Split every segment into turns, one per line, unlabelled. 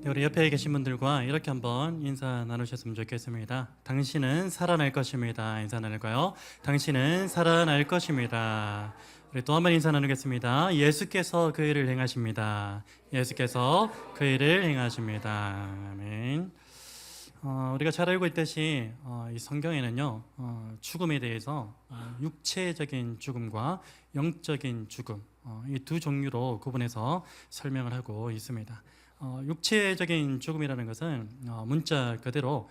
네, 우리 옆에 계신 분들과 이렇게 한번 인사 나누셨으면 좋겠습니다. 당신은 살아날 것입니다. 인사 나눌까요? 당신은 살아날 것입니다. 우리 또 한 번 인사 나누겠습니다. 예수께서 그 일을 행하십니다. 예수께서 그 일을 행하십니다. 아멘. 우리가 잘 알고 있듯이 이 성경에는요 죽음에 대해서 육체적인 죽음과 영적인 죽음 이 두 종류로 구분해서 설명을 하고 있습니다. 육체적인 죽음이라는 것은 문자 그대로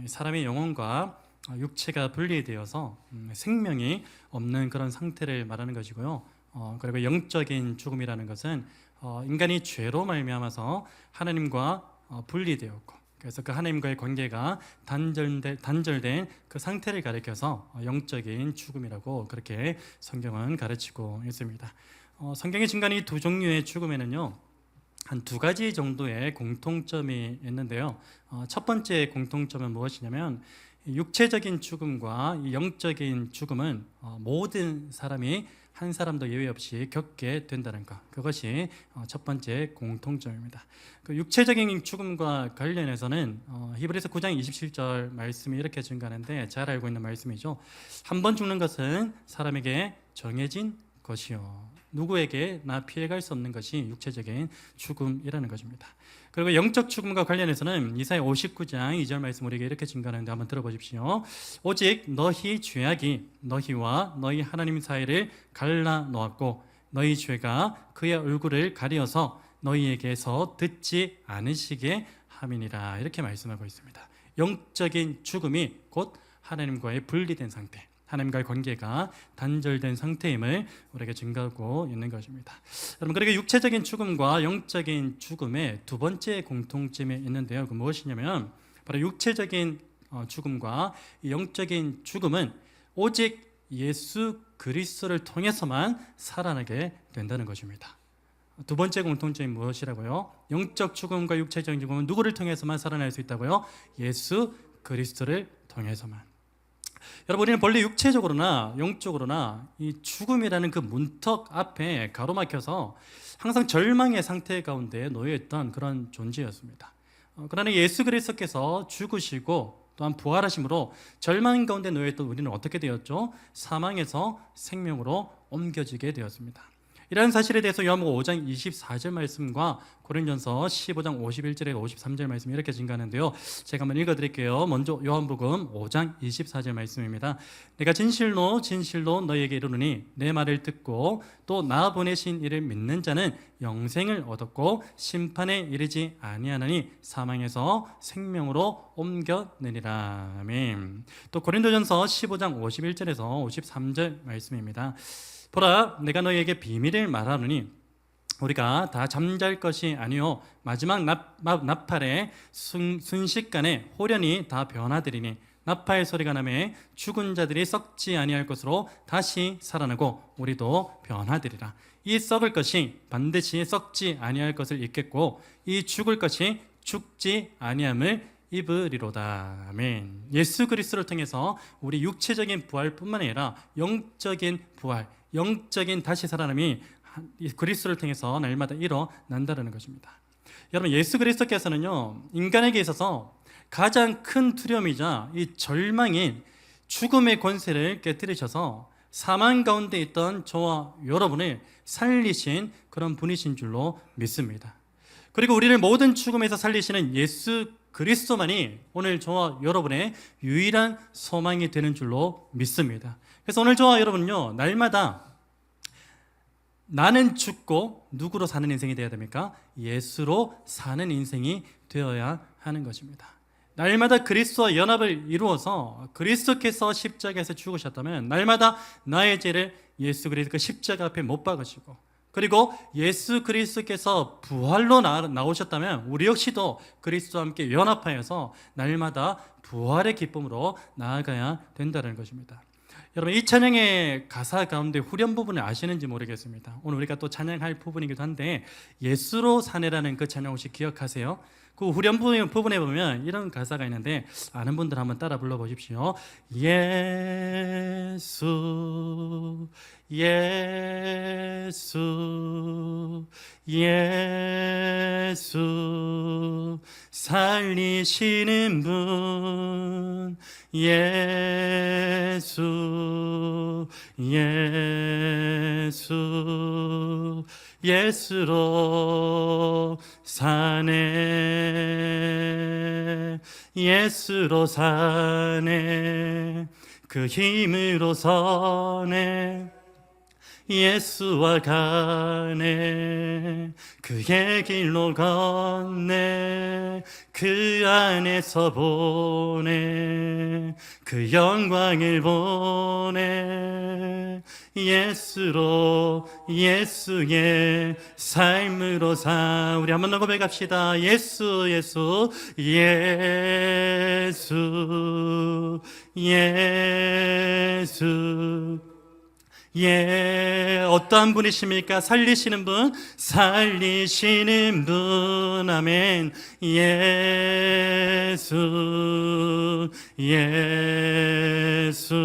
사람의 영혼과 육체가 분리되어서 생명이 없는 그런 상태를 말하는 것이고요. 그리고 영적인 죽음이라는 것은 인간이 죄로 말미암아서 하나님과 분리되었고, 그래서 그 하나님과의 관계가 단절된 그 상태를 가리켜서 영적인 죽음이라고 그렇게 성경은 가르치고 있습니다. 성경에 증가한 이 두 종류의 죽음에는요 한 두 가지 정도의 공통점이 있는데요. 첫 번째 공통점은 무엇이냐면 육체적인 죽음과 이 영적인 죽음은 모든 사람이 한 사람도 예외 없이 겪게 된다는 것, 그것이 첫 번째 공통점입니다. 그 육체적인 죽음과 관련해서는 히브리서 9장 27절 말씀이 이렇게 증가하는데 잘 알고 있는 말씀이죠. 한 번 죽는 것은 사람에게 정해진 것이요 누구에게나 피해갈 수 없는 것이 육체적인 죽음이라는 것입니다. 그리고 영적 죽음과 관련해서는 이사야 59장 2절 말씀 우리에게 이렇게 증가하는데 한번 들어보십시오. 오직 너희 죄악이 너희와 너희 하나님 사이를 갈라 놓았고 너희 죄가 그의 얼굴을 가리어서 너희에게서 듣지 않으시게 함이니라, 이렇게 말씀하고 있습니다. 영적인 죽음이 곧 하나님과의 분리된 상태, 하나님과의 관계가 단절된 상태임을 우리에게 증가하고 있는 것입니다. 여러분, 그러니까 육체적인 죽음과 영적인 죽음의 두 번째 공통점이 있는데요. 그 무엇이냐면 바로 육체적인 죽음과 영적인 죽음은 오직 예수 그리스도를 통해서만 살아나게 된다는 것입니다. 두 번째 공통점이 무엇이라고요? 영적 죽음과 육체적인 죽음은 누구를 통해서만 살아날 수 있다고요? 예수 그리스도를 통해서만. 여러분, 우리는 본래 육체적으로나 영적으로나 이 죽음이라는 그 문턱 앞에 가로막혀서 항상 절망의 상태 가운데 놓여있던 그런 존재였습니다. 그러나 예수 그리스도께서 죽으시고 또한 부활하심으로 절망 가운데 놓여있던 우리는 어떻게 되었죠? 사망에서 생명으로 옮겨지게 되었습니다. 이러한 사실에 대해서 요한복음 5장 24절 말씀과 고린전서 15장 51절에 53절 말씀이 이렇게 증가하는데요. 제가 한번 읽어드릴게요. 먼저 요한복음 5장 24절 말씀입니다. 내가 진실로 진실로 너희에게 이르노니 내 말을 듣고 또 나 보내신 이를 믿는 자는 영생을 얻었고 심판에 이르지 아니하나니 사망에서 생명으로 옮겨내리라. 아멘. 또 고린도전서 15장 51절에서 53절 말씀입니다. 보라, 내가 너희에게 비밀을 말하노니 우리가 다 잠잘 것이 아니요 마지막 나팔의 순식간에 호련히 다 변화되리니 나팔 소리가 나매 죽은 자들이 썩지 아니할 것으로 다시 살아나고 우리도 변화되리라. 이 썩을 것이 반드시 썩지 아니할 것을 입겠고 이 죽을 것이 죽지 아니함을 입으리로다. 아멘. 예수 그리스도를 통해서 우리 육체적인 부활뿐만 아니라 영적인 부활, 영적인 다시 살아남이 그리스도를 통해서 날마다 일어난다는 것입니다. 여러분, 예수 그리스도께서는요 인간에게 있어서 가장 큰 두려움이자 이 절망인 죽음의 권세를 깨뜨리셔서 사망 가운데 있던 저와 여러분을 살리신 그런 분이신 줄로 믿습니다. 그리고 우리를 모든 죽음에서 살리시는 예수 그리스도만이 오늘 저와 여러분의 유일한 소망이 되는 줄로 믿습니다. 그래서 오늘 저와 여러분은요 날마다 나는 죽고 누구로 사는 인생이 되어야 됩니까? 예수로 사는 인생이 되어야 하는 것입니다. 날마다 그리스도와 연합을 이루어서 그리스도께서 십자가에서 죽으셨다면 날마다 나의 죄를 예수 그리스도 그 십자가 앞에 못 박으시고, 그리고 예수 그리스도께서 부활로 나오셨다면 우리 역시도 그리스도와 함께 연합하여서 날마다 부활의 기쁨으로 나아가야 된다는 것입니다. 여러분, 이 찬양의 가사 가운데 후렴 부분을 아시는지 모르겠습니다. 오늘 우리가 또 찬양할 부분이기도 한데 예수로 사네라는 그 찬양 혹시 기억하세요? 그 후렴 부분에 보면 이런 가사가 있는데 아는 분들 한번 따라 불러보십시오. 예수 예수 예수 살리시는 분 예수 예수 예수로 사네 예수로 사네 그 힘으로 서네 예수와 가네 그의 길로 걷네 그 안에서 보네 그 영광을 보네 예수로 예수의 삶으로 사 우리 한번 더 고백합시다 예수 예수 예수 예수 어떠한 분이십니까? 살리시는 분, 살리시는 분, 아멘. 예수, 예수,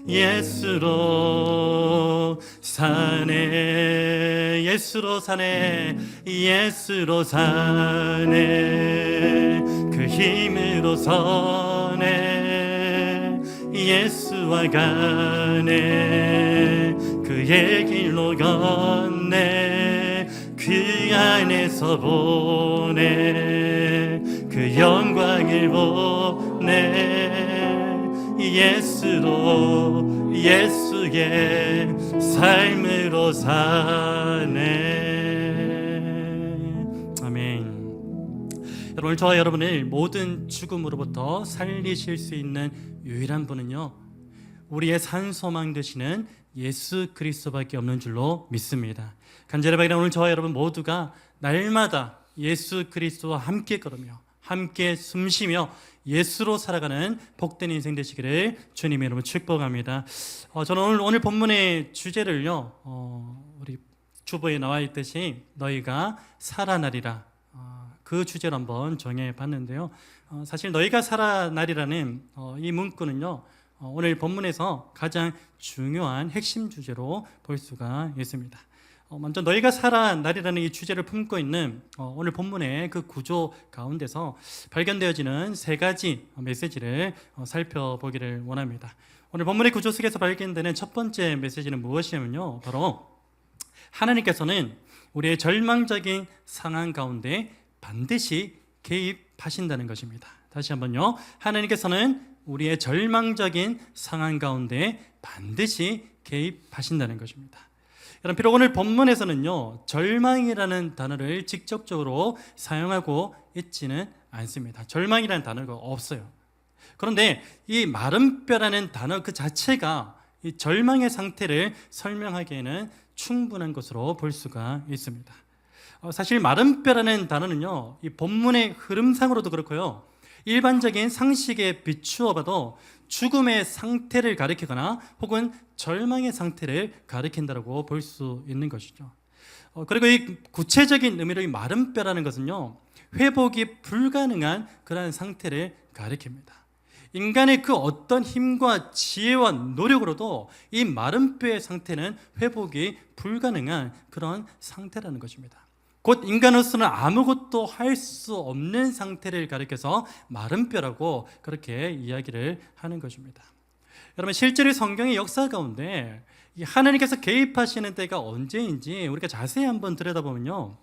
예수로 사네, 예수로 사네, 예수로 사네, 그 힘으로 서네. 예수와 가네 그의 길로 걷네 그 안에서 보네 그 영광을 보네 예수로 예수의 삶으로 사네 아멘. 오늘 저와 여러분을 모든 죽음으로부터 살리실 수 있는 유일한 분은요 우리의 산소망 되시는 예수 그리스도밖에 없는 줄로 믿습니다. 간절히 바라는 오늘 저와 여러분 모두가 날마다 예수 그리스도와 함께 걸으며 함께 숨쉬며 예수로 살아가는 복된 인생 되시기를 주님의 이름으로 축복합니다. 저는 오늘 본문의 주제를요 우리 주보에 나와 있듯이 너희가 살아나리라 그 주제로 한번 정해봤는데요. 사실 너희가 살아나리라는 이 문구는요 오늘 본문에서 가장 중요한 핵심 주제로 볼 수가 있습니다. 먼저 너희가 살아나리라는 이 주제를 품고 있는 오늘 본문의 그 구조 가운데서 발견되어지는 세 가지 메시지를 살펴보기를 원합니다. 오늘 본문의 구조 속에서 발견되는 첫 번째 메시지는 무엇이냐면요 바로 하나님께서는 우리의 절망적인 상황 가운데 반드시 개입하신다는 것입니다. 다시 한번요. 하나님께서는 우리의 절망적인 상황 가운데 반드시 개입하신다는 것입니다. 여러분 비록 오늘 본문에서는요 절망이라는 단어를 직접적으로 사용하고 있지는 않습니다. 절망이라는 단어가 없어요. 그런데 이 마른 뼈라는 단어 그 자체가 이 절망의 상태를 설명하기에는 충분한 것으로 볼 수가 있습니다. 사실 마른 뼈라는 단어는요 이 본문의 흐름상으로도 그렇고요 일반적인 상식에 비추어 봐도 죽음의 상태를 가리키거나 혹은 절망의 상태를 가리킨다고 볼 수 있는 것이죠. 그리고 이 구체적인 의미로 이 마른 뼈라는 것은요 회복이 불가능한 그러한 상태를 가리킵니다. 인간의 그 어떤 힘과 지혜와 노력으로도 이 마른 뼈의 상태는 회복이 불가능한 그런 상태라는 것입니다. 곧 인간으로서는 아무것도 할 수 없는 상태를 가리켜서 마른 뼈라고 그렇게 이야기를 하는 것입니다. 여러분 실제로 성경의 역사 가운데 하나님께서 개입하시는 때가 언제인지 우리가 자세히 한번 들여다보면요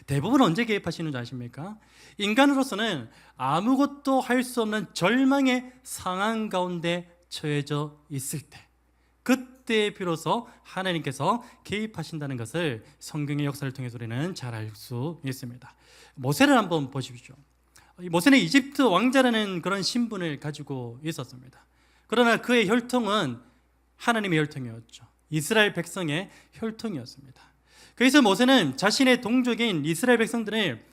대부분 언제 개입하시는 줄 아십니까? 인간으로서는 아무것도 할 수 없는 절망의 상황 가운데 처해져 있을 때 그때 비로소 하나님께서 개입하신다는 것을 성경의 역사를 통해서 우리는 잘 알 수 있습니다. 모세를 한번 보십시오. 모세는 이집트 왕자라는 그런 신분을 가지고 있었습니다. 그러나 그의 혈통은 하나님의 혈통이었죠. 이스라엘 백성의 혈통이었습니다. 그래서 모세는 자신의 동족인 이스라엘 백성들을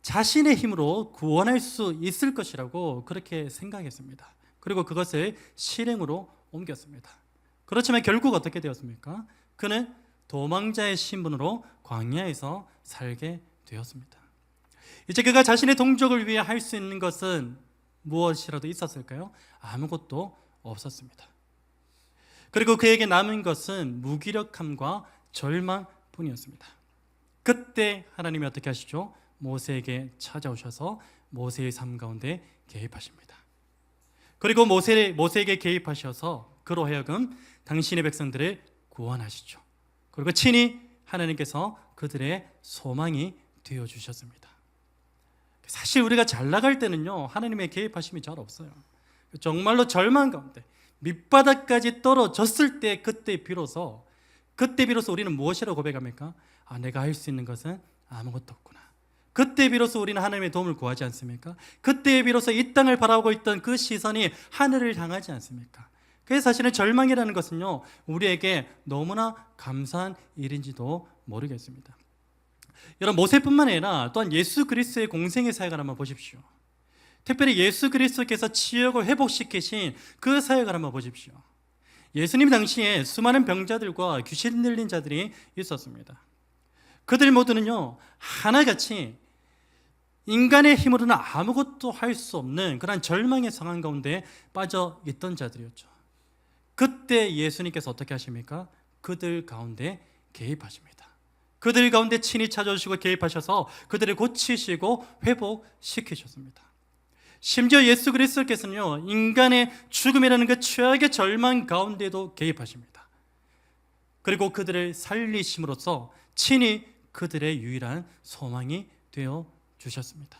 자신의 힘으로 구원할 수 있을 것이라고 그렇게 생각했습니다. 그리고 그것을 실행으로 옮겼습니다. 그렇지만 결국 어떻게 되었습니까? 그는 도망자의 신분으로 광야에서 살게 되었습니다. 이제 그가 자신의 동족을 위해 할 수 있는 것은 무엇이라도 있었을까요? 아무것도 없었습니다. 그리고 그에게 남은 것은 무기력함과 절망뿐이었습니다. 그때 하나님이 어떻게 하시죠? 모세에게 찾아오셔서 모세의 삶 가운데 개입하십니다. 그리고 모세에게 개입하셔서 그로 하여금 당신의 백성들을 구원하시죠. 그리고 친히 하나님께서 그들의 소망이 되어주셨습니다. 사실 우리가 잘 나갈 때는요, 하나님의 개입하심이 잘 없어요. 정말로 절망 가운데 밑바닥까지 떨어졌을 때 그때 비로소 우리는 무엇이라고 고백합니까? 내가 할 수 있는 것은 아무것도 없구나. 그때 비로소 우리는 하나님의 도움을 구하지 않습니까? 그때 비로소 이 땅을 바라보고 있던 그 시선이 하늘을 향하지 않습니까? 그래서 사실은 절망이라는 것은요, 우리에게 너무나 감사한 일인지도 모르겠습니다. 여러분, 모세뿐만 아니라 또한 예수 그리스도의 공생의 사역을 한번 보십시오. 특별히 예수 그리스도께서 치유하고 회복시키신 그 사역을 한번 보십시오. 예수님 당시에 수많은 병자들과 귀신 들린 자들이 있었습니다. 그들 모두는요, 하나같이 인간의 힘으로는 아무것도 할 수 없는 그런 절망의 상황 가운데 빠져 있던 자들이었죠. 그때 예수님께서 어떻게 하십니까? 그들 가운데 개입하십니다. 그들 가운데 친히 찾아오시고 개입하셔서 그들을 고치시고 회복시키셨습니다. 심지어 예수 그리스도께서는요, 인간의 죽음이라는 그 최악의 절망 가운데도 개입하십니다. 그리고 그들을 살리심으로써 친히 그들의 유일한 소망이 되어 주셨습니다.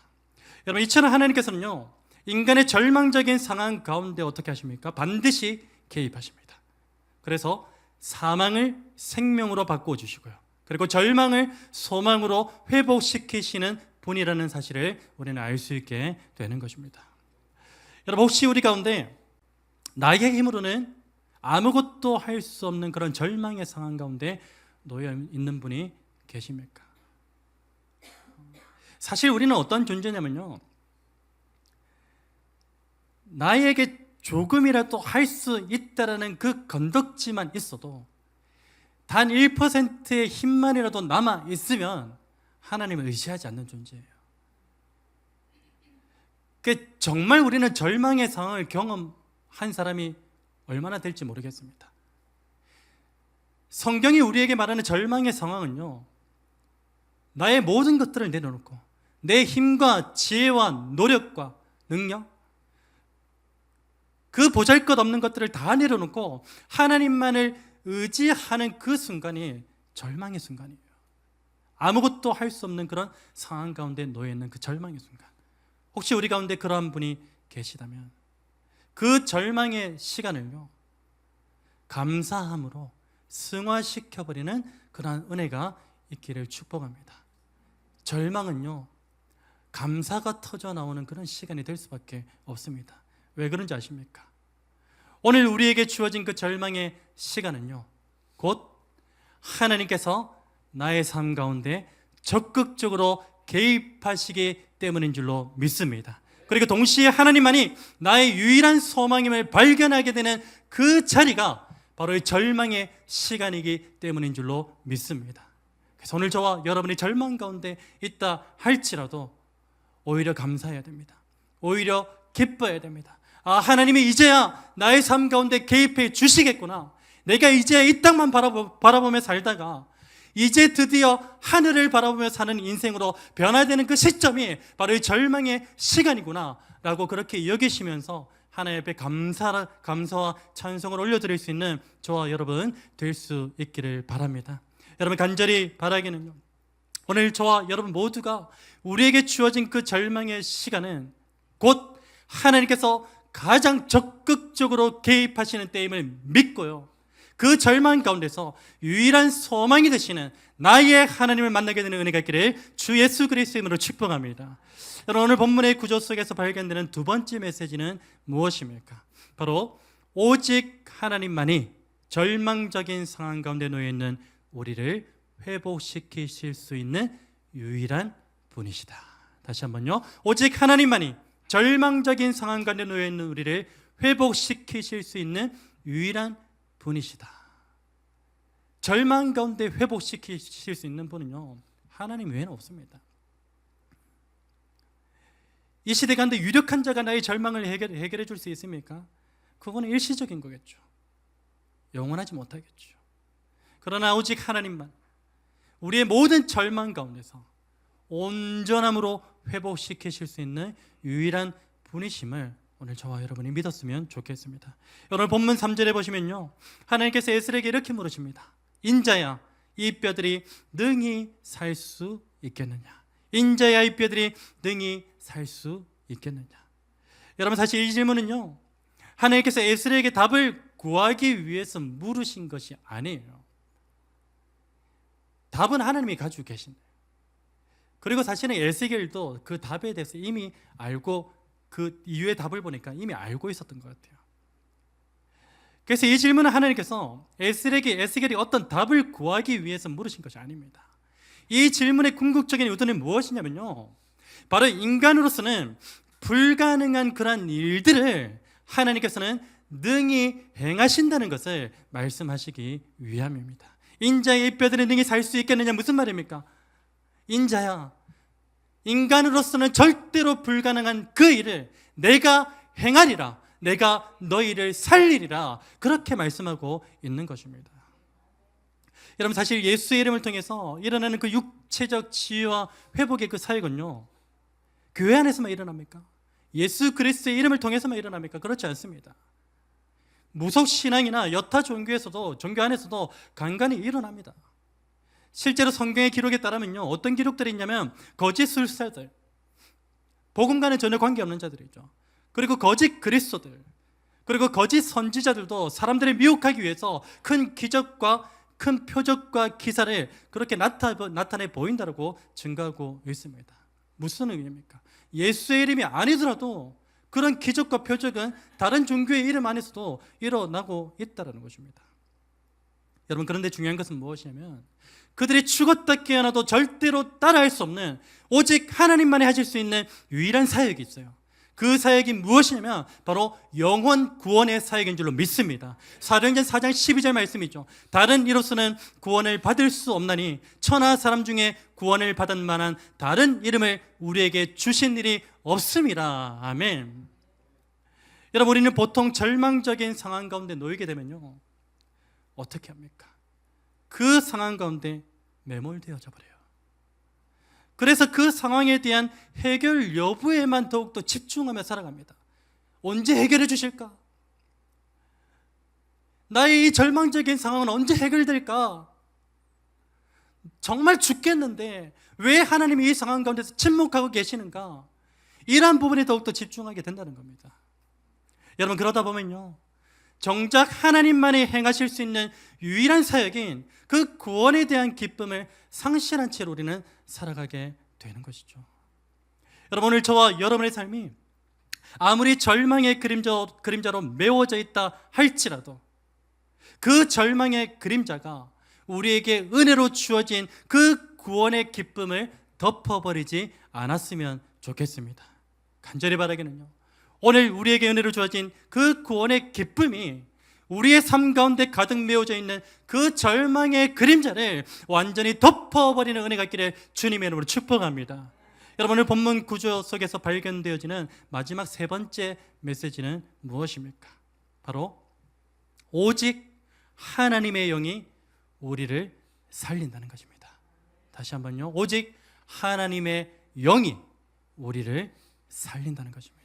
여러분, 이처럼 하나님께서는요, 인간의 절망적인 상황 가운데 어떻게 하십니까? 반드시 개입하십니다. 그래서 사망을 생명으로 바꿔주시고요, 그리고 절망을 소망으로 회복시키시는 분이라는 사실을 우리는 알 수 있게 되는 것입니다. 여러분, 혹시 우리 가운데 나의 힘으로는 아무것도 할 수 없는 그런 절망의 상황 가운데 놓여 있는 분이 계십니까? 사실 우리는 어떤 존재냐면요, 나에게 조금이라도 할 수 있다라는 그 건덕지만 있어도, 단 1%의 힘만이라도 남아 있으면 하나님을 의지하지 않는 존재예요. 정말 우리는 절망의 상황을 경험한 사람이 얼마나 될지 모르겠습니다. 성경이 우리에게 말하는 절망의 상황은요, 나의 모든 것들을 내려놓고 내 힘과 지혜와 노력과 능력, 그 보잘것없는 것들을 다 내려놓고 하나님만을 의지하는 그 순간이 절망의 순간이에요. 아무것도 할 수 없는 그런 상황 가운데 놓여있는 그 절망의 순간, 혹시 우리 가운데 그러한 분이 계시다면 그 절망의 시간을요, 감사함으로 승화시켜버리는 그러한 은혜가 있기를 축복합니다. 절망은요, 감사가 터져 나오는 그런 시간이 될 수밖에 없습니다. 왜 그런지 아십니까? 오늘 우리에게 주어진 그 절망의 시간은요, 곧 하나님께서 나의 삶 가운데 적극적으로 개입하시기 때문인 줄로 믿습니다. 그리고 동시에 하나님만이 나의 유일한 소망임을 발견하게 되는 그 자리가 바로 이 절망의 시간이기 때문인 줄로 믿습니다. 그래서 오늘 저와 여러분이 절망 가운데 있다 할지라도 오히려 감사해야 됩니다. 오히려 기뻐해야 됩니다. 하나님이 이제야 나의 삶 가운데 개입해 주시겠구나. 내가 이제 이 땅만 바라보며 살다가 이제 드디어 하늘을 바라보며 사는 인생으로 변화되는 그 시점이 바로 이 절망의 시간이구나 라고 그렇게 여기시면서 하나님 앞에 감사와 찬송을 올려드릴 수 있는 저와 여러분 될 수 있기를 바랍니다. 여러분, 간절히 바라기는요, 오늘 저와 여러분 모두가 우리에게 주어진 그 절망의 시간은 곧 하나님께서 가장 적극적으로 개입하시는 때임을 믿고요, 그 절망 가운데서 유일한 소망이 되시는 나의 하나님을 만나게 되는 은혜가 있기를 주 예수 그리스도의 이름으로 축복합니다. 여러분, 오늘 본문의 구조 속에서 발견되는 두 번째 메시지는 무엇입니까? 바로 오직 하나님만이 절망적인 상황 가운데 놓여 있는 우리를 회복시키실 수 있는 유일한 분이시다. 다시 한번요, 오직 하나님만이 절망적인 상황 가운데 놓여 있는 우리를 회복시키실 수 있는 유일한 분이시다. 절망 가운데 회복시키실 수 있는 분은요, 하나님 외에는 없습니다. 이 시대 가운데 유력한 자가 나의 절망을 해결해 줄 수 있습니까? 그거는 일시적인 거겠죠. 영원하지 못하겠죠. 그러나 오직 하나님만 우리의 모든 절망 가운데서 온전함으로 회복시키실 수 있는 유일한 분이심을 오늘 저와 여러분이 믿었으면 좋겠습니다. 오늘 본문 3절에 보시면요, 하나님께서 에스겔에게 이렇게 물으십니다. 인자야, 이 뼈들이 능히 살 수 있겠느냐? 인자야, 이 뼈들이 능히 살 수 있겠느냐? 여러분, 사실 이 질문은요, 하나님께서 에스겔에게 답을 구하기 위해서 물으신 것이 아니에요. 답은 하나님이 가지고 계신데, 그리고 사실은 에스겔도 그 답에 대해서 이미 알고, 그 이후의 답을 보니까 이미 알고 있었던 것 같아요. 그래서 이 질문은 하나님께서 에스겔이 어떤 답을 구하기 위해서 물으신 것이 아닙니다. 이 질문의 궁극적인 의도는 무엇이냐면요, 바로 인간으로서는 불가능한 그러한 일들을 하나님께서는 능히 행하신다는 것을 말씀하시기 위함입니다. 인자의 이 뼈들이 능히 살 수 있겠느냐, 무슨 말입니까? 인자야, 인간으로서는 절대로 불가능한 그 일을 내가 행하리라, 내가 너희를 살리리라, 그렇게 말씀하고 있는 것입니다. 여러분, 사실 예수의 이름을 통해서 일어나는 그 육체적 치유와 회복의 그 사역은요, 교회 안에서만 일어납니까? 예수 그리스도의 이름을 통해서만 일어납니까? 그렇지 않습니다. 무속신앙이나 여타 종교에서도, 종교 안에서도 간간히 일어납니다. 실제로 성경의 기록에 따르면요, 어떤 기록들이 있냐면 거짓 술사들, 복음과는 전혀 관계없는 자들이죠. 그리고 거짓 그리스도들, 그리고 거짓 선지자들도 사람들을 미혹하기 위해서 큰 기적과 큰 표적과 기사를 그렇게 나타내 보인다고 증거하고 있습니다. 무슨 의미입니까? 예수의 이름이 아니더라도 그런 기적과 표적은 다른 종교의 이름 안에서도 일어나고 있다는 것입니다. 여러분, 그런데 중요한 것은 무엇이냐면 그들이 죽었다 깨어나도 절대로 따라할 수 없는, 오직 하나님만이 하실 수 있는 유일한 사역이 있어요. 그 사역이 무엇이냐면 바로 영혼 구원의 사역인 줄로 믿습니다. 사도행전 4장 12절 말씀이죠. 다른 이로서는 구원을 받을 수 없나니 천하 사람 중에 구원을 받을 만한 다른 이름을 우리에게 주신 일이 없음이라. 아멘. 여러분, 우리는 보통 절망적인 상황 가운데 놓이게 되면요, 어떻게 합니까? 그 상황 가운데 매몰되어져 버려요. 그래서 그 상황에 대한 해결 여부에만 더욱더 집중하며 살아갑니다. 언제 해결해 주실까? 나의 이 절망적인 상황은 언제 해결될까? 정말 죽겠는데 왜 하나님이 이 상황 가운데서 침묵하고 계시는가? 이러한 부분에 더욱더 집중하게 된다는 겁니다. 여러분, 그러다 보면요, 정작 하나님만이 행하실 수 있는 유일한 사역인 그 구원에 대한 기쁨을 상실한 채로 우리는 살아가게 되는 것이죠. 여러분, 오늘 저와 여러분의 삶이 아무리 절망의 그림자로 메워져 있다 할지라도 그 절망의 그림자가 우리에게 은혜로 주어진 그 구원의 기쁨을 덮어버리지 않았으면 좋겠습니다. 간절히 바라기는요, 오늘 우리에게 은혜로 주어진 그 구원의 기쁨이 우리의 삶 가운데 가득 메워져 있는 그 절망의 그림자를 완전히 덮어버리는 은혜가 있기를 주님의 이름으로 축복합니다. 여러분, 오늘 본문 구조 속에서 발견되어지는 마지막 세 번째 메시지는 무엇입니까? 바로 오직 하나님의 영이 우리를 살린다는 것입니다. 다시 한번요, 오직 하나님의 영이 우리를 살린다는 것입니다.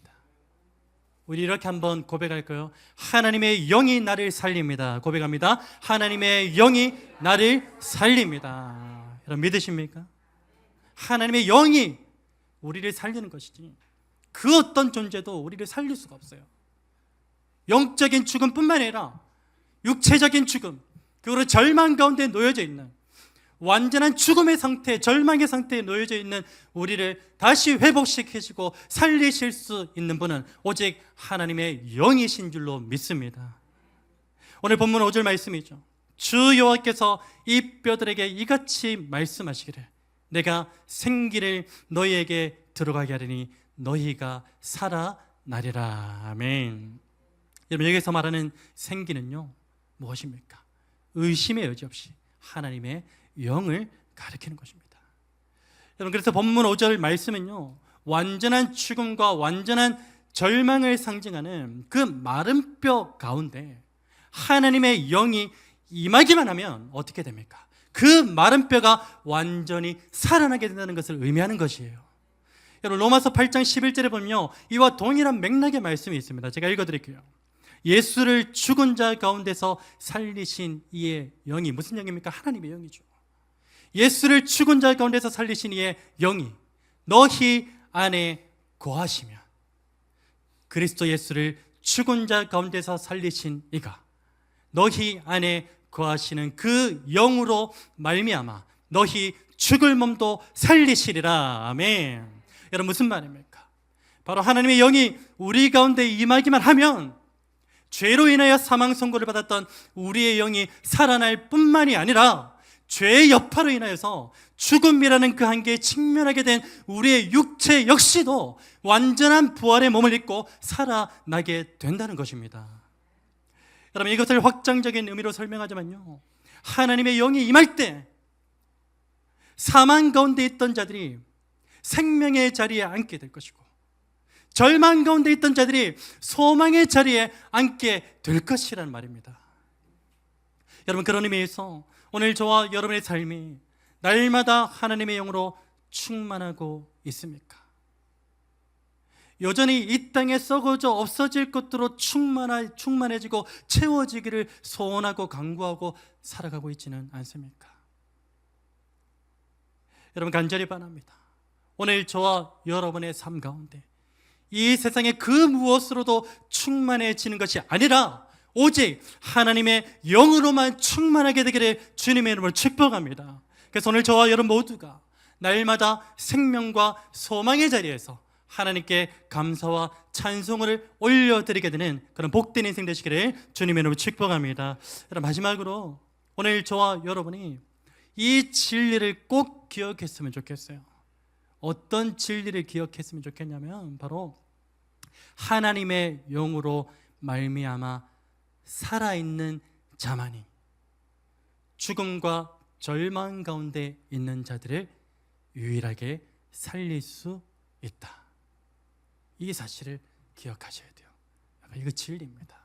우리 이렇게 한번 고백할까요? 하나님의 영이 나를 살립니다. 고백합니다. 하나님의 영이 나를 살립니다. 여러분, 믿으십니까? 하나님의 영이 우리를 살리는 것이지 그 어떤 존재도 우리를 살릴 수가 없어요. 영적인 죽음뿐만 아니라 육체적인 죽음, 그리고 절망 가운데 놓여져 있는 완전한 죽음의 상태, 절망의 상태에 놓여져 있는 우리를 다시 회복시키시고 살리실 수 있는 분은 오직 하나님의 영이신 줄로 믿습니다. 오늘 본문 5절 말씀이죠. 주 여호와께서 이 뼈들에게 이같이 말씀하시기를 내가 생기를 너희에게 들어가게 하리니 너희가 살아나리라. 아멘. 여러분, 여기서 말하는 생기는요, 무엇입니까? 의심의 여지 없이 하나님의 영을 가리키는 것입니다. 여러분, 그래서 본문 5절 말씀은요, 완전한 죽음과 완전한 절망을 상징하는 그 마른 뼈 가운데 하나님의 영이 임하기만 하면 어떻게 됩니까? 그 마른 뼈가 완전히 살아나게 된다는 것을 의미하는 것이에요. 여러분 로마서 8장 11절에 보면요, 이와 동일한 맥락의 말씀이 있습니다. 제가 읽어드릴게요. 예수를 죽은 자 가운데서 살리신 이의 영이, 무슨 영입니까? 하나님의 영이죠. 예수를 죽은 자 가운데서 살리신 이의 영이 너희 안에 거하시면, 그리스도 예수를 죽은 자 가운데서 살리신 이가 너희 안에 거하시는 그 영으로 말미암아 너희 죽을 몸도 살리시리라. 아멘. 여러분 무슨 말입니까? 바로 하나님의 영이 우리 가운데 임하기만 하면 죄로 인하여 사망 선고를 받았던 우리의 영이 살아날 뿐만이 아니라 죄의 여파로 인하여서 죽음이라는 그 한계에 직면하게 된 우리의 육체 역시도 완전한 부활의 몸을 입고 살아나게 된다는 것입니다. 여러분 이것을 확장적인 의미로 설명하자면요, 하나님의 영이 임할 때 사망 가운데 있던 자들이 생명의 자리에 앉게 될 것이고, 절망 가운데 있던 자들이 소망의 자리에 앉게 될 것이라는 말입니다. 여러분 그런 의미에서 오늘 저와 여러분의 삶이 날마다 하나님의 영으로 충만하고 있습니까? 여전히 이 땅에 썩어져 없어질 것들로 충만해지고 채워지기를 소원하고 간구하고 살아가고 있지는 않습니까? 여러분 간절히 바랍니다. 오늘 저와 여러분의 삶 가운데 이 세상의 그 무엇으로도 충만해지는 것이 아니라 오직 하나님의 영으로만 충만하게 되기를 주님의 이름으로 축복합니다. 그래서 오늘 저와 여러분 모두가 날마다 생명과 소망의 자리에서 하나님께 감사와 찬송을 올려드리게 되는 그런 복된 인생 되시기를 주님의 이름으로 축복합니다. 여러분 마지막으로 오늘 저와 여러분이 이 진리를 꼭 기억했으면 좋겠어요. 어떤 진리를 기억했으면 좋겠냐면 바로 하나님의 영으로 말미암아 살아있는 자만이 죽음과 절망 가운데 있는 자들을 유일하게 살릴 수 있다. 이 사실을 기억하셔야 돼요. 이거 진리입니다.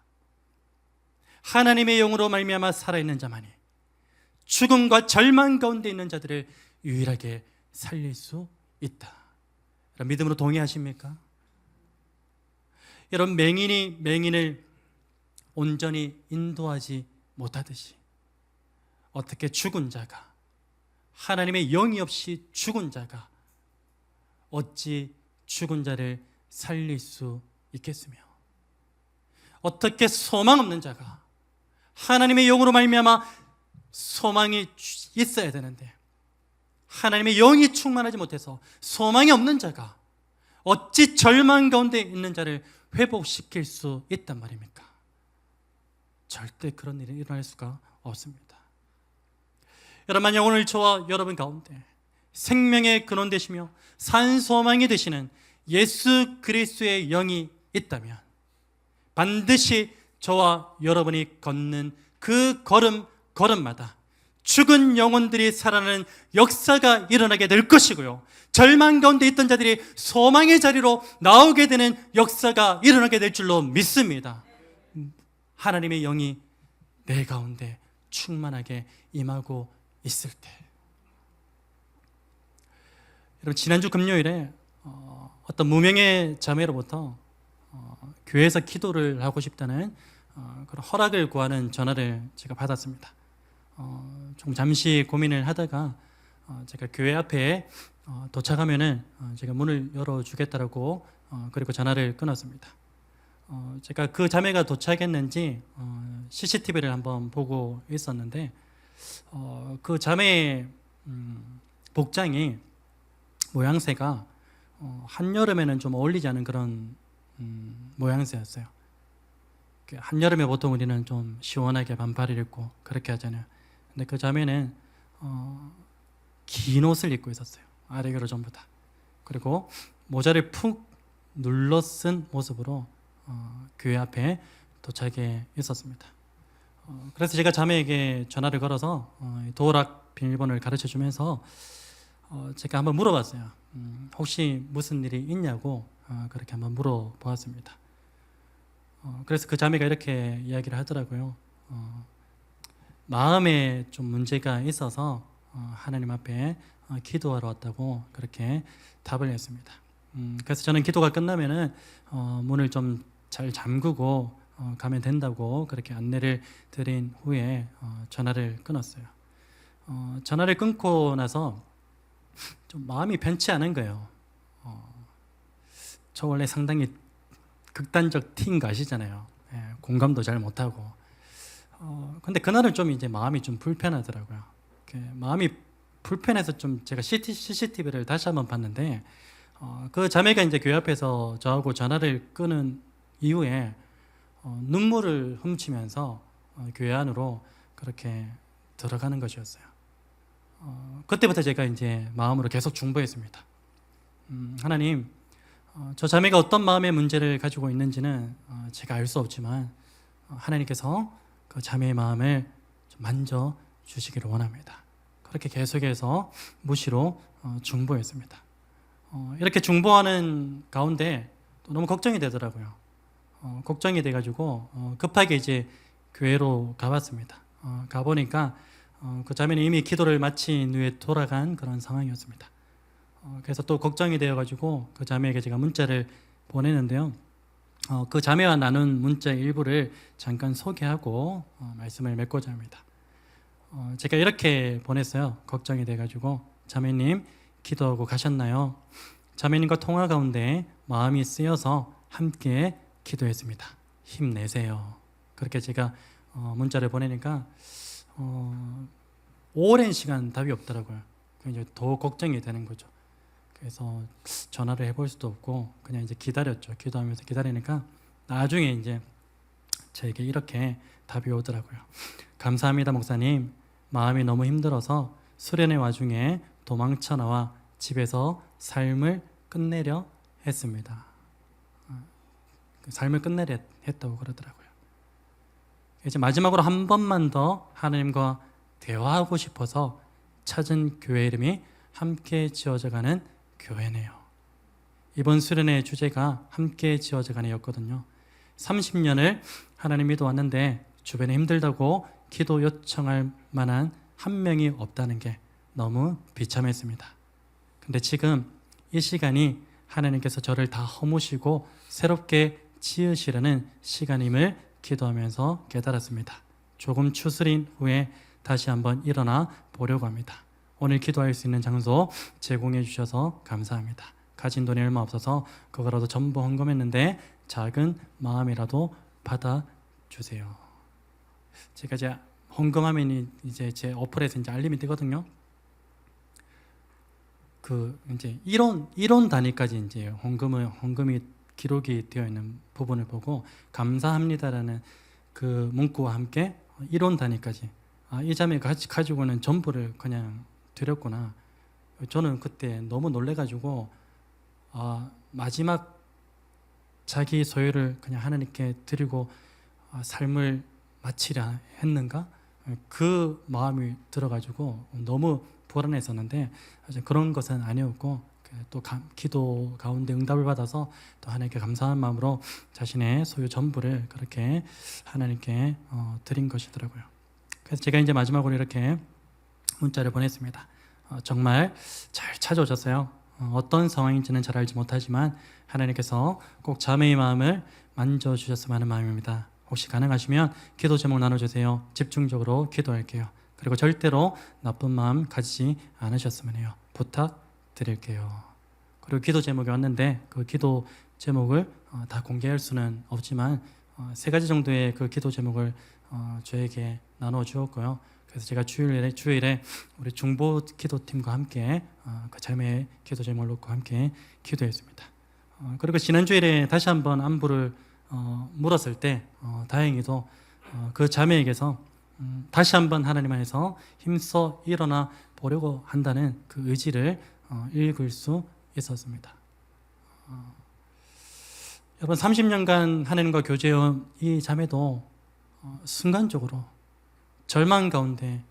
하나님의 영으로 말미암아 살아있는 자만이 죽음과 절망 가운데 있는 자들을 유일하게 살릴 수 있다. 믿음으로 동의하십니까? 여러분 맹인이 맹인을 온전히 인도하지 못하듯이 어떻게 죽은 자가, 하나님의 영이 없이 죽은 자가 어찌 죽은 자를 살릴 수 있겠으며, 어떻게 소망 없는 자가 하나님의 영으로 말미암아 소망이 있어야 되는데 하나님의 영이 충만하지 못해서 소망이 없는 자가 어찌 절망 가운데 있는 자를 회복시킬 수 있단 말입니까? 절대 그런 일이 일어날 수가 없습니다. 여러분 만약 오늘 저와 여러분 가운데 생명의 근원 되시며 산 소망이 되시는 예수 그리스도의 영이 있다면 반드시 저와 여러분이 걷는 그 걸음마다 죽은 영혼들이 살아나는 역사가 일어나게 될 것이고요, 절망 가운데 있던 자들이 소망의 자리로 나오게 되는 역사가 일어나게 될 줄로 믿습니다. 하나님의 영이 내 가운데 충만하게 임하고 있을 때. 여러분 지난주 금요일에 어떤 무명의 자매로부터 교회에서 기도를 하고 싶다는 그런 허락을 구하는 전화를 제가 받았습니다. 좀 잠시 고민을 하다가 제가 교회 앞에 도착하면은 제가 문을 열어주겠다라고 그리고 전화를 끊었습니다. 제가 그 자매가 도착했는지 CCTV를 한번 보고 있었는데 그 자매의 복장이 모양새가 한여름에는 좀 어울리지 않은 그런 모양새였어요. 한여름에 보통 우리는 좀 시원하게 반팔을 입고 그렇게 하잖아요. 근데 그 자매는 긴 옷을 입고 있었어요. 아래로 전부 다. 그리고 모자를 푹 눌러 쓴 모습으로 교회 앞에 도착해 있었습니다. 그래서 제가 자매에게 전화를 걸어서 도어락 비밀번호를 가르쳐 주면서 제가 한번 물어봤어요. 혹시 무슨 일이 있냐고 그렇게 한번 물어보았습니다. 그래서 그 자매가 이렇게 이야기를 하더라고요. 마음에 좀 문제가 있어서 하나님 앞에 기도하러 왔다고 그렇게 답을 했습니다. 그래서 저는 기도가 끝나면은 문을 좀 잘 잠그고 가면 된다고 그렇게 안내를 드린 후에 전화를 끊었어요. 전화를 끊고 나서 좀 마음이 편치 않은 거예요. 저 원래 상당히 극단적 T인 거 아시잖아요. 예, 공감도 잘 못하고. 근데 그날은 좀 이제 마음이 좀 불편하더라고요. 마음이 불편해서 좀 제가 CCTV를 다시 한번 봤는데 그 자매가 이제 교회 앞에서 저하고 전화를 끊은 이후에 눈물을 훔치면서 교회 안으로 그렇게 들어가는 것이었어요. 그때부터 제가 이제 마음으로 계속 중보했습니다. 하나님, 저 자매가 어떤 마음의 문제를 가지고 있는지는 제가 알 수 없지만 하나님께서 그 자매의 마음을 좀 만져 주시기를 원합니다. 그렇게 계속해서 무시로 중보했습니다. 이렇게 중보하는 가운데 또 너무 걱정이 되더라고요. 걱정이 돼가지고 급하게 이제 교회로 가봤습니다. 가보니까 그 자매는 이미 기도를 마친 후에 돌아간 그런 상황이었습니다. 그래서 또 걱정이 되어가지고 그 자매에게 제가 문자를 보내는데요. 그 자매와 나눈 문자의 일부를 잠깐 소개하고 말씀을 맺고자 합니다. 제가 이렇게 보냈어요. 걱정이 돼가지고 자매님 기도하고 가셨나요? 자매님과 통화 가운데 마음이 쓰여서 함께 기도했습니다. 힘내세요. 그렇게 제가 문자를 보내니까 오랜 시간 답이 없더라고요. 이제 더 걱정이 되는 거죠. 그래서 전화를 해볼 수도 없고 그냥 이제 기다렸죠. 기도하면서 기다리니까 나중에 이제 저에게 이렇게 답이 오더라고요. 감사합니다, 목사님. 마음이 너무 힘들어서 수련의 와중에 도망쳐 나와 집에서 삶을 끝내려 했습니다. 삶을 끝내려 했다고 그러더라고요. 이제 마지막으로 한 번만 더 하나님과 대화하고 싶어서 찾은 교회 이름이 함께 지어져가는 교회네요. 이번 수련의 주제가 함께 지어져가는 였거든요. 30년을 하나님 믿어왔는데 주변에 힘들다고 기도 요청할 만한 한 명이 없다는 게 너무 비참했습니다. 근데 지금 이 시간이 하나님께서 저를 다 허무시고 새롭게 지으시려는 시간임을 기도하면서 깨달았습니다. 조금 추스린 후에 다시 한번 일어나 보려고 합니다. 오늘 기도할 수 있는 장소 제공해 주셔서 감사합니다. 가진 돈이 얼마 없어서 그거라도 전부 헌금했는데 작은 마음이라도 받아주세요. 제가 이제 헌금하면 이제 제 어플에서 이제 알림이 뜨거든요. 그 이제 이론 단위까지 이제 헌금이 기록이 되어 있는 부분을 보고 감사합니다라는 그 문구와 함께 이론 단위까지 이 자매가 가지고는 전부를 그냥 드렸구나. 저는 그때 너무 놀래가지고 마지막 자기 소유를 그냥 하나님께 드리고 삶을 마치려 했는가? 그 마음이 들어가지고 너무 불안했었는데 그런 것은 아니었고 또 기도 가운데 응답을 받아서 또 하나님께 감사한 마음으로 자신의 소유 전부를 그렇게 하나님께 드린 것이더라고요. 그래서 제가 이제 마지막으로 이렇게 문자를 보냈습니다. 정말 잘 찾아오셨어요. 어떤 상황인지는 잘 알지 못하지만 하나님께서 꼭 자매의 마음을 만져주셨으면 하는 마음입니다. 혹시 가능하시면 기도 제목 나눠주세요. 집중적으로 기도할게요. 그리고 절대로 나쁜 마음 가지지 않으셨으면 해요. 부탁드릴게요. 그리고 기도 제목이 왔는데 그 기도 제목을 다 공개할 수는 없지만 3가지 정도의 그 기도 제목을 저에게 나눠 주었고요. 그래서 제가 주일에 우리 중보 기도팀과 함께 그 자매의 기도 제목을 놓고 함께 기도했습니다. 그리고 지난 주일에 다시 한번 안부를 물었을 때 다행히도 그 자매에게서 다시 한번 하나님 안에서 힘써 일어나 보려고 한다는 그 의지를 읽을 수 있었습니다. 여러분 30년간 하나님과 교제해온 이 자매도 순간적으로 절망 가운데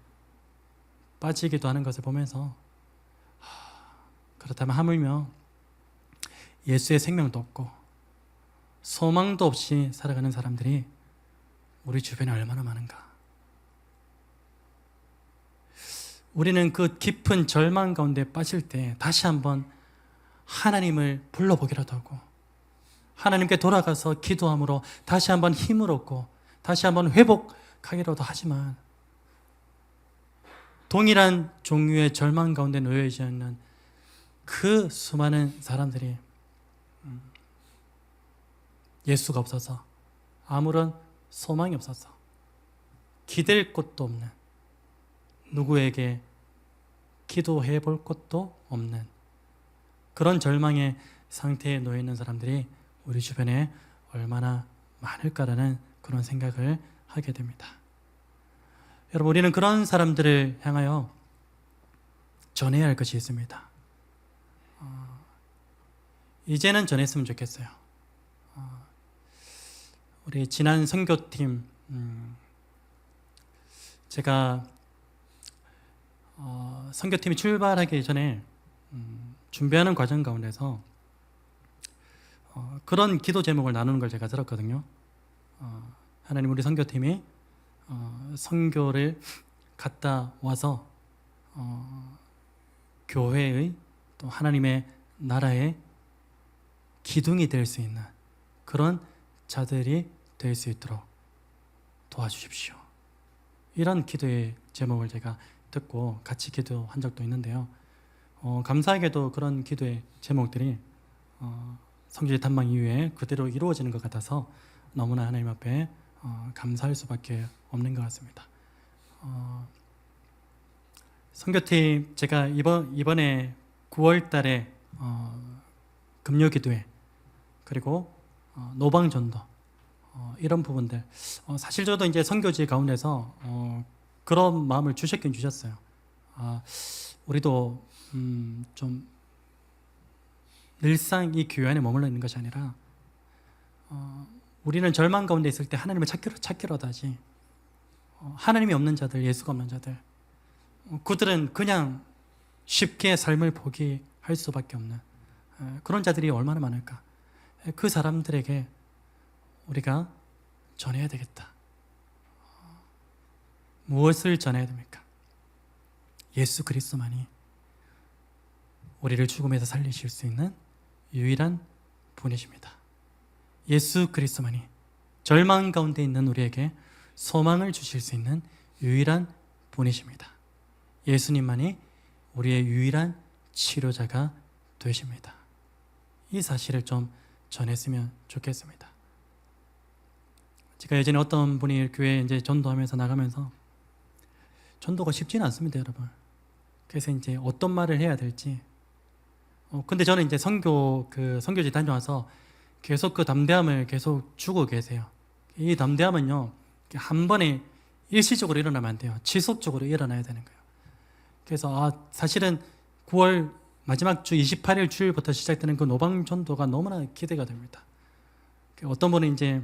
빠지기도 하는 것을 보면서 그렇다면 하물며 예수의 생명도 없고 소망도 없이 살아가는 사람들이 우리 주변에 얼마나 많은가. 우리는 그 깊은 절망 가운데 빠질 때 다시 한번 하나님을 불러보기라도 하고 하나님께 돌아가서 기도함으로 다시 한번 힘을 얻고 다시 한번 회복하기라도 하지만 동일한 종류의 절망 가운데 놓여있지 않는 그 수많은 사람들이 예수가 없어서 아무런 소망이 없어서 기댈 곳도 없는, 누구에게 기도해 볼 것도 없는 그런 절망의 상태에 놓여 있는 사람들이 우리 주변에 얼마나 많을까라는 그런 생각을 하게 됩니다. 여러분, 우리는 그런 사람들을 향하여 전해야 할 것이 있습니다. 이제는 전했으면 좋겠어요. 우리 지난 선교팀, 제가 선교팀이 출발하기 전에 준비하는 과정 가운데서 그런 기도 제목을 나누는 걸 제가 들었거든요. 하나님, 우리 선교팀이 선교를 갔다 와서 교회의 또 하나님의 나라의 기둥이 될 수 있는 그런 자들이 될 수 있도록 도와주십시오. 이런 기도의 제목을 제가 듣고 같이 기도한 적도 있는데요. 감사하게도 그런 기도의 제목들이 성지의 탐방 이후에 그대로 이루어지는 것 같아서 너무나 하나님 앞에 감사할 수밖에 없는 것 같습니다. 선교팀 제가 이번에 9월 달에 금요기도회 그리고 노방전도 이런 부분들 사실 저도 이제 선교지 가운데서 그런 마음을 주셨긴 주셨어요. 우리도 좀 늘상 이 교회 안에 머물러 있는 것이 아니라 우리는 절망 가운데 있을 때 하나님을 찾기로도 하지, 하나님이 없는 자들, 예수가 없는 자들, 그들은 그냥 쉽게 삶을 포기할 수밖에 없는 그런 자들이 얼마나 많을까. 그 사람들에게 우리가 전해야 되겠다. 무엇을 전해야 됩니까? 예수 그리스도만이 우리를 죽음에서 살리실 수 있는 유일한 분이십니다. 예수 그리스도만이 절망 가운데 있는 우리에게 소망을 주실 수 있는 유일한 분이십니다. 예수님만이 우리의 유일한 치료자가 되십니다. 이 사실을 좀 전했으면 좋겠습니다. 제가 예전에 어떤 분이 교회에 이제 전도하면서 나가면서 전도가 쉽지는 않습니다, 여러분. 그래서 이제 어떤 말을 해야 될지. 근데 저는 이제 선교지 다녀와서 계속 그 담대함을 계속 주고 계세요. 이 담대함은요, 한 번에 일시적으로 일어나면 안 돼요. 지속적으로 일어나야 되는 거예요. 그래서 사실은 9월 마지막 주 28일 주일부터 시작되는 그 노방 전도가 너무나 기대가 됩니다. 어떤 분은 이제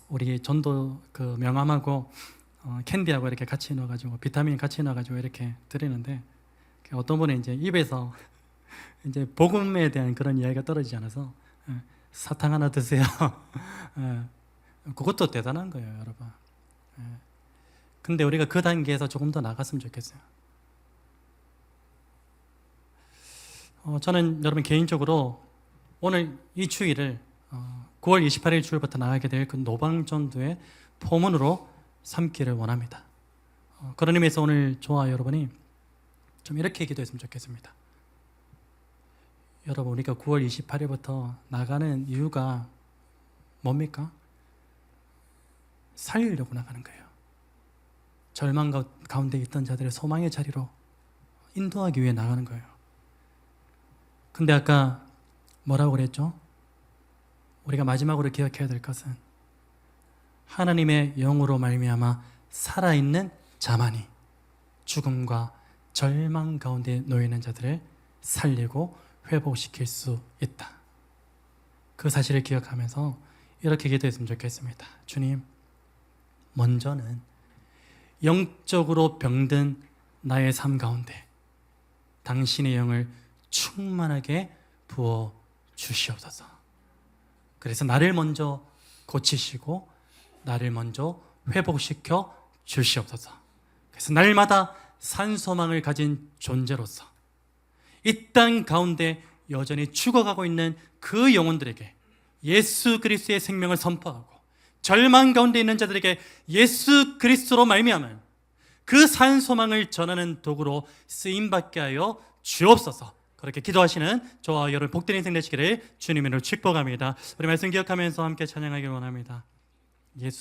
우리 전도 그 명함하고 캔디하고 이렇게 같이 넣어가지고 비타민 같이 넣어가지고 이렇게 드리는데, 어떤 분은 이제 입에서 이제 복음에 대한 그런 이야기가 떨어지지 않아서 사탕 하나 드세요. 그것도 대단한 거예요, 여러분. 근데 우리가 그 단계에서 조금 더 나갔으면 좋겠어요. 저는 여러분 개인적으로 오늘 이 주일을 9월 28일 주일부터 나가게 될 그 노방전도의 포문으로 삼기를 원합니다. 그런 의미에서 오늘 저와 여러분이 좀 이렇게 기도했으면 좋겠습니다. 여러분, 우리가 9월 28일부터 나가는 이유가 뭡니까? 살리려고 나가는 거예요. 절망 가운데 있던 자들의 소망의 자리로 인도하기 위해 나가는 거예요. 근데 아까 뭐라고 그랬죠? 우리가 마지막으로 기억해야 될 것은 하나님의 영으로 말미암아 살아있는 자만이 죽음과 절망 가운데 놓이는 자들을 살리고 회복시킬 수 있다. 그 사실을 기억하면서 이렇게 기도했으면 좋겠습니다. 주님, 먼저는 영적으로 병든 나의 삶 가운데 당신의 영을 충만하게 부어 주시옵소서. 그래서 나를 먼저 고치시고 나를 먼저 회복시켜 주시옵소서. 그래서 날마다 산소망을 가진 존재로서 이 땅 가운데 여전히 죽어가고 있는 그 영혼들에게 예수 그리스도의 생명을 선포하고 절망 가운데 있는 자들에게 예수 그리스도로 말미암은 그 산소망을 전하는 도구로 쓰임받게 하여 주옵소서. 그렇게 기도하시는 저와 여러분 복된 인생 되시기를 주님으로 축복합니다. 우리 말씀 기억하면서 함께 찬양하길 원합니다. 예수